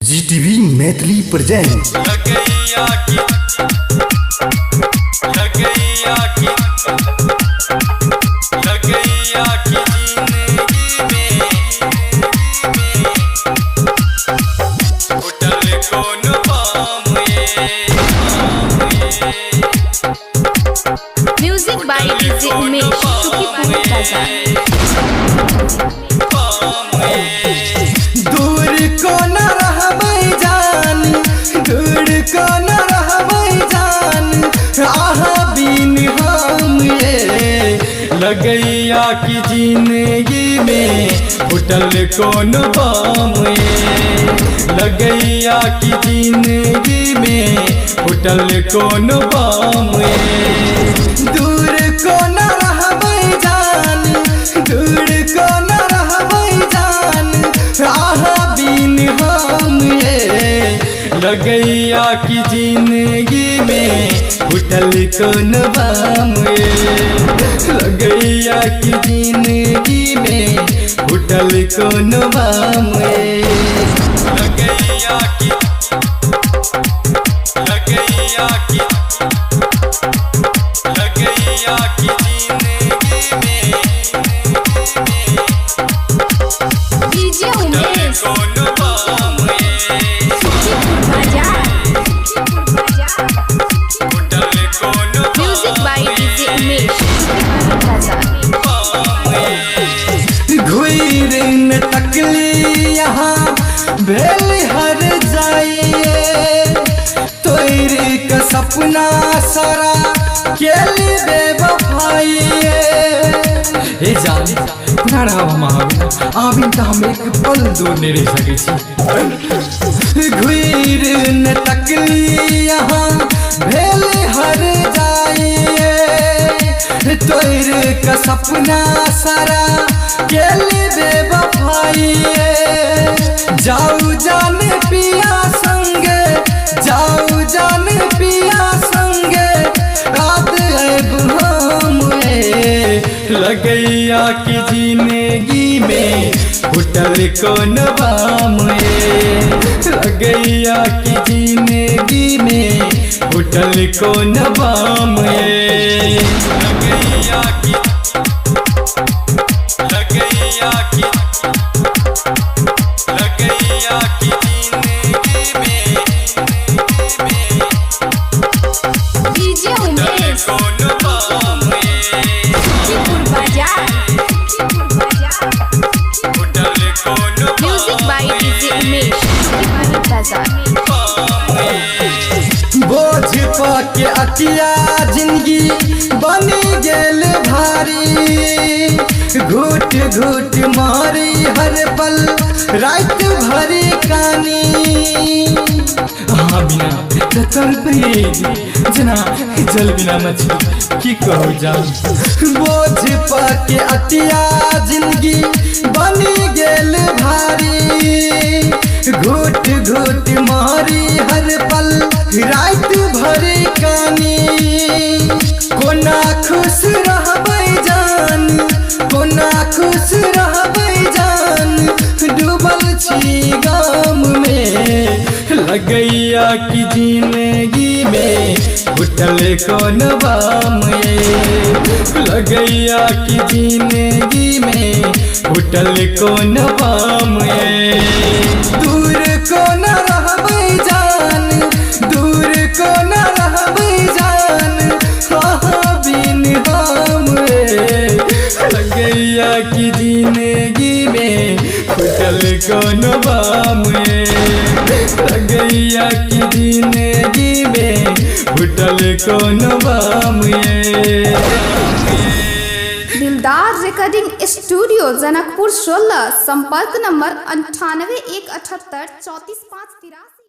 Zee TV Maithili present music by DJ Umesh Sukhipur Bazar. दूर को न रहबै जान, दूर को न रहबै जान, आहा बिन हम ये लगैया की जिंदगी में उठल कौन बाम ये लगैया की जिंदगी में उठल कौन बाम ये दूर को न रहबै जान, दूर को न रहबै जान, आहा बिन हम ये लगैया की जिंदगी में उठल कौन बाम ये लगैया की जिंदगी में उठल कौन बाम ये लगैया की लगैया की लगैया की जिंदगी में डीजे उमेश कौन बाम ये सुखीपुर बाजार। उठल कौन music by DJ Umesh Sukhipur Bazar. घुर न तकली यहाँ भेल हर जाइए तोर का सपना सारा केली बेवफाइए हे जान ना हम आबिन तो हम एक पल दूर नहीं रह सके घुर न तकली यहाँ भेल हर जाइए तोर का सपना सारा केली बेवफाइए जाऊ जान पिया संगे जाऊ जान पिया संगे रात हम लगैया की जिंदगी में उठल कौन बाम ये लगैया की जिंदगी में उठल कौन बाम ये लगैया की लगैया की लगैया की जिंदगी में डीजे उमेश कौन बाम ये सुखीपुर बाजार। उठल कौन music by DJ Umesh Sukhipur Bazar. बोझ पाके अतिया जिंदगी बनी गेल भारी घूट घूट मारी हर पल रात भरी कानी हाँ बिना चल जना जल बिना मछली की कहो जा बोझ पाके अतिया जिंदगी बनी गेल भारी घूट घूट मारी हर पल रात भरी कानी कोना खुश रहबै जान कोना खुश रहबै जान डूबल छी गाम में लगैया की जिंदगी में उठल कौन बाम ये लगैया की जिंदगी में उठल कौन बाम ये दूर को न रहबै जान, दूर को न रहबै जान, आहा बिन हम लगैया की जिंदगी में उठल कौन बाम ये लगैया की जिंदगी में उठल कौन बाम ये दिलदार रिकॉर्डिंग स्टूडियो जनकपुर 16 संपर्क नंबर 98 178 34 5 83।